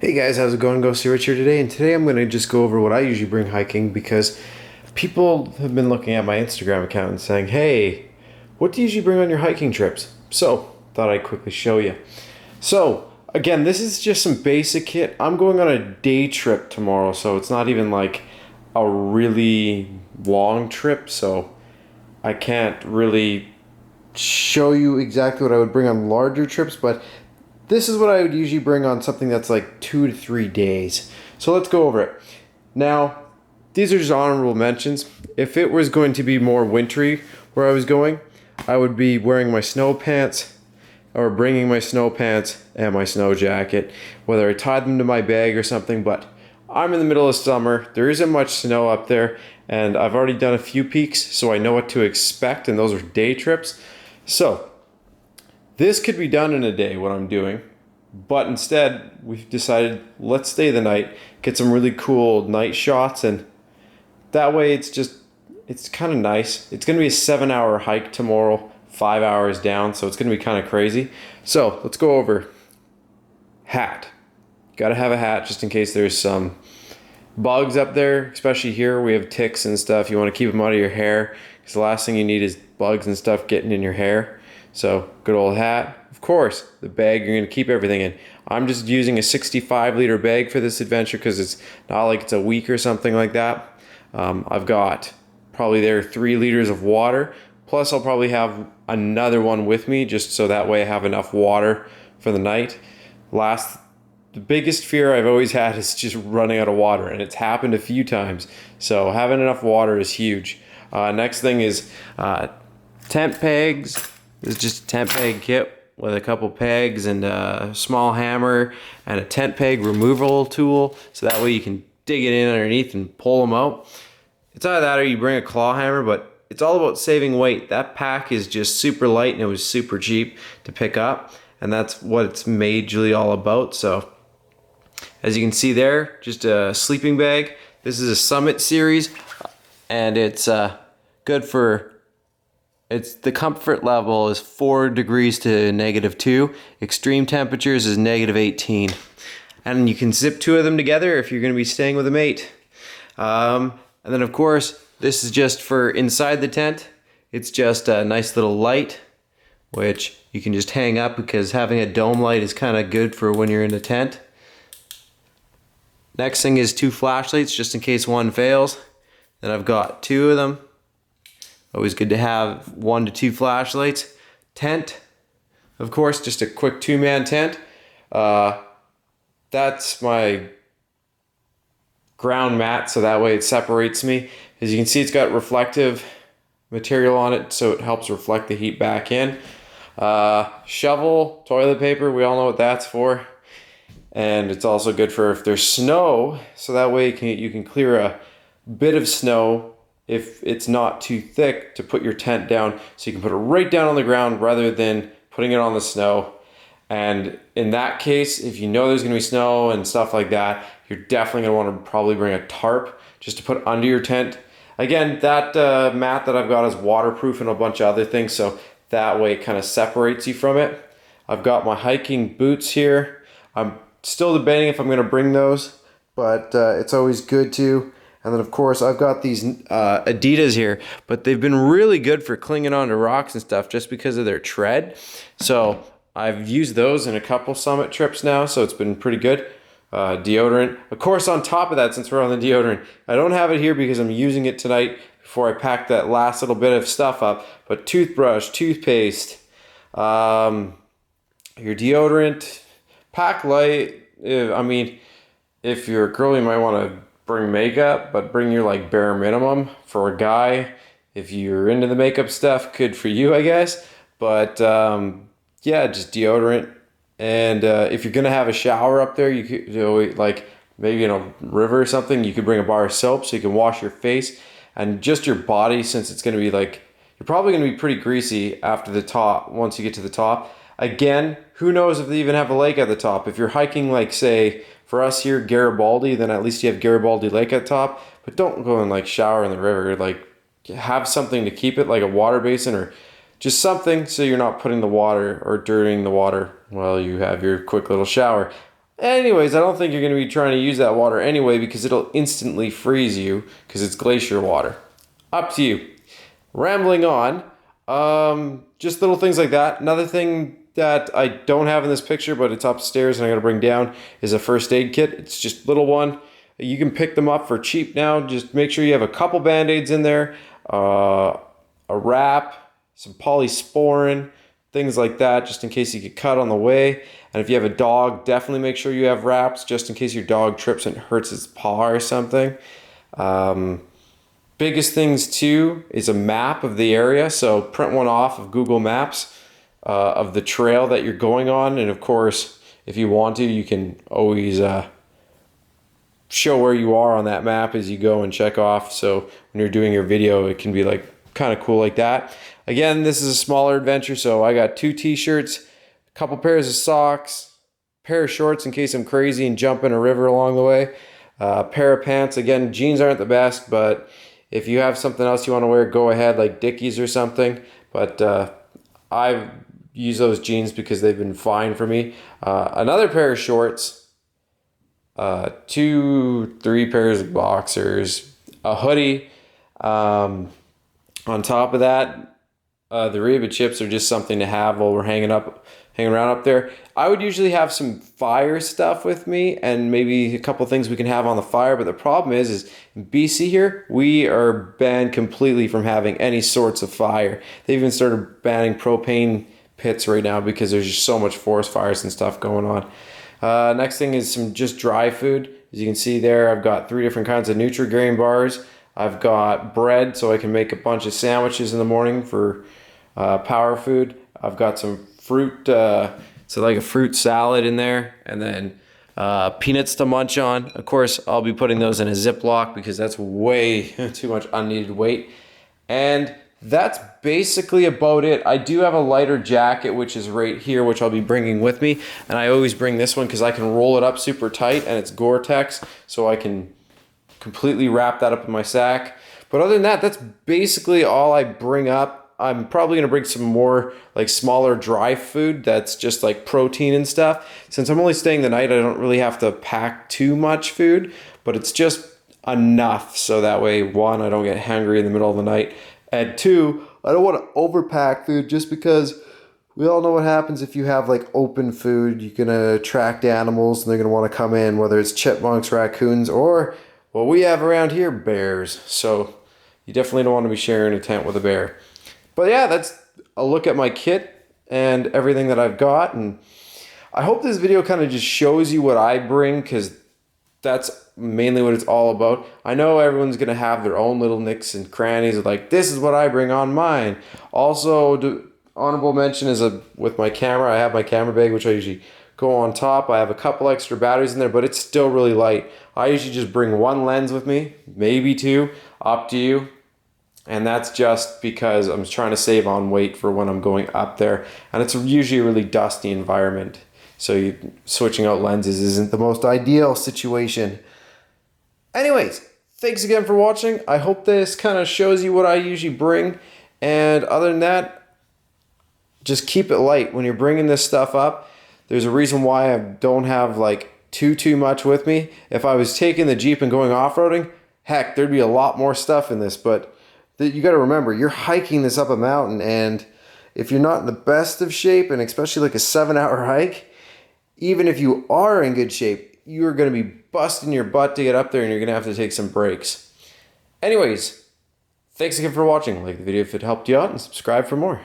Hey guys, how's it going? Ghosty Rich here today, and today I'm going to just go over what I usually bring hiking because people have been looking at my Instagram account and saying, hey, what do you usually bring on your hiking trips? So, thought I'd quickly show you. So, again, this is just some basic kit. I'm going on a day trip tomorrow, so it's not even like a really long trip, so I can't really show you exactly what I would bring on larger trips, but this is what I would usually bring on something that's like 2 to 3 days. So let's go over it. Now, these are just honorable mentions. If it was going to be more wintry where I was going, I would be wearing my snow pants or bringing my snow pants and my snow jacket, whether I tied them to my bag or something, but I'm in the middle of summer. There isn't much snow up there, and I've already done a few peaks, so I know what to expect, and those are day trips. So, this could be done in a day, what I'm doing, but instead we've decided let's stay the night, get some really cool night shots, and that way it's kind of nice. It's going to be a 7-hour hike tomorrow, 5 hours down, so it's going to be kind of crazy. So let's go over hat. Got to have a hat just in case there's some bugs up there, especially here we have ticks and stuff. You want to keep them out of your hair because the last thing you need is bugs and stuff getting in your hair. So, good old hat. Of course, the bag you're going to keep everything in. I'm just using a 65-liter bag for this adventure because it's not like it's a week or something like that. I've got probably 3 liters of water. Plus, I'll probably have another one with me just so that way I have enough water for the night. The biggest fear I've always had is just running out of water, and it's happened a few times. So, having enough water is huge. Next thing is tent pegs. This is just a tent peg kit with a couple pegs and a small hammer and a tent peg removal tool, so that way you can dig it in underneath and pull them out. It's either that or you bring a claw hammer, but it's all about saving weight. That pack is just super light and it was super cheap to pick up, and that's what it's majorly all about. So as you can see there, just a sleeping bag. This is a Summit series, and it's good for... the comfort level is 4 degrees to -2. Extreme temperatures is -18. And you can zip 2 of them together if you're going to be staying with a mate. And then of course, this is just for inside the tent. It's just a nice little light, which you can just hang up because having a dome light is kind of good for when you're in a tent. Next thing is 2 flashlights just in case one fails. Then I've got 2 of them. Always good to have 1 to 2 flashlights. Tent, of course, just a quick 2-man tent. That's my ground mat, so that way it separates me. As you can see, it's got reflective material on it, so it helps reflect the heat back in. Shovel, toilet paper, we all know what that's for. And it's also good for if there's snow, so that way you can clear a bit of snow if it's not too thick to put your tent down, so you can put it right down on the ground rather than putting it on the snow. And in that case, if you know there's gonna be snow and stuff like that, you're definitely gonna wanna probably bring a tarp just to put under your tent. Again, that mat that I've got is waterproof and a bunch of other things, so that way it kind of separates you from it. I've got my hiking boots here. I'm still debating if I'm gonna bring those, but it's always good to. And then of course I've got these Adidas here, but they've been really good for clinging onto rocks and stuff just because of their tread. So I've used those in a couple summit trips now, so it's been pretty good. Deodorant. Of course, on top of that, since we're on the deodorant, I don't have it here because I'm using it tonight before I pack that last little bit of stuff up, but toothbrush, toothpaste, your deodorant, pack light. I mean, if you're a girl, you might want to bring makeup, but bring your like bare minimum. For a guy, if you're into the makeup stuff, good for you, I guess. But yeah, just deodorant. And if you're gonna have a shower up there, you could like maybe in a river or something, you could bring a bar of soap so you can wash your face and just your body, since it's gonna be like, you're probably gonna be pretty greasy after the top once you get to the top. Again, who knows if they even have a lake at the top. If you're hiking, like say for us here, Garibaldi, then at least you have Garibaldi Lake at the top. But don't go and like shower in the river. Like, have something to keep it, like a water basin or just something so you're not putting the water or dirtying the water while you have your quick little shower. Anyways, I don't think you're going to be trying to use that water anyway because it'll instantly freeze you because it's glacier water. Up to you. Rambling on. Just little things like that. Another thing that I don't have in this picture, but it's upstairs and I got to bring down, is a first aid kit. It's just a little one. You can pick them up for cheap now. Just make sure you have a couple band-aids in there, a wrap, some polysporin, things like that, just in case you get cut on the way. And if you have a dog, definitely make sure you have wraps, just in case your dog trips and hurts its paw or something. Biggest things too is a map of the area. So print one off of Google Maps of the trail that you're going on. And of course, if you want to, you can always show where you are on that map as you go and check off. So when you're doing your video, it can be like kind of cool like that. Again, this is a smaller adventure, so I got 2 t-shirts, a couple pairs of socks, a pair of shorts in case I'm crazy and jump in a river along the way, a pair of pants. Again, jeans aren't the best, but if you have something else you want to wear, go ahead, like Dickies or something. But I use those jeans because they've been fine for me. Another pair of shorts, 2, 3 pairs of boxers, a hoodie. On top of that, the Reba chips are just something to have while we're hanging around up there. I would usually have some fire stuff with me and maybe a couple things we can have on the fire. But the problem is in BC here, we are banned completely from having any sorts of fire. They even started banning propane pits right now because there's just so much forest fires and stuff going on. Next thing is some just dry food. As you can see there, I've got 3 different kinds of Nutri-Grain bars. I've got bread so I can make a bunch of sandwiches in the morning for power food. I've got some fruit, so like a fruit salad in there, and then peanuts to munch on. Of course, I'll be putting those in a Ziploc because that's way too much unneeded weight. And that's basically about it. I do have a lighter jacket, which is right here, which I'll be bringing with me. And I always bring this one because I can roll it up super tight, and it's Gore-Tex, so I can completely wrap that up in my sack. But other than that, that's basically all I bring up. I'm probably going to bring some more like smaller dry food that's just like protein and stuff. Since I'm only staying the night, I don't really have to pack too much food, but it's just enough so that way, 1, I don't get hungry in the middle of the night, and 2, I don't want to overpack food just because we all know what happens if you have like open food. You're going to attract animals and they're going to want to come in, whether it's chipmunks, raccoons, or what we have around here, bears. So you definitely don't want to be sharing a tent with a bear. But yeah, that's a look at my kit and everything that I've got. And I hope this video kind of just shows you what I bring, because that's mainly what it's all about. I know everyone's going to have their own little nicks and crannies of like, this is what I bring on mine. Also, honorable mention is with my camera. I have my camera bag, which I usually go on top. I have a couple extra batteries in there, but it's still really light. I usually just bring 1 lens with me, maybe 2, up to you. And that's just because I'm trying to save on weight for when I'm going up there. And it's usually a really dusty environment. So switching out lenses isn't the most ideal situation. Anyways, thanks again for watching. I hope this kind of shows you what I usually bring. And other than that, just keep it light. When you're bringing this stuff up, there's a reason why I don't have like too much with me. If I was taking the Jeep and going off-roading, heck, there'd be a lot more stuff in this. But you got to remember, you're hiking this up a mountain, and if you're not in the best of shape, and especially like a 7-hour hike, even if you are in good shape, you're going to be busting your butt to get up there, and you're going to have to take some breaks. Anyways, thanks again for watching. Like the video if it helped you out, and subscribe for more.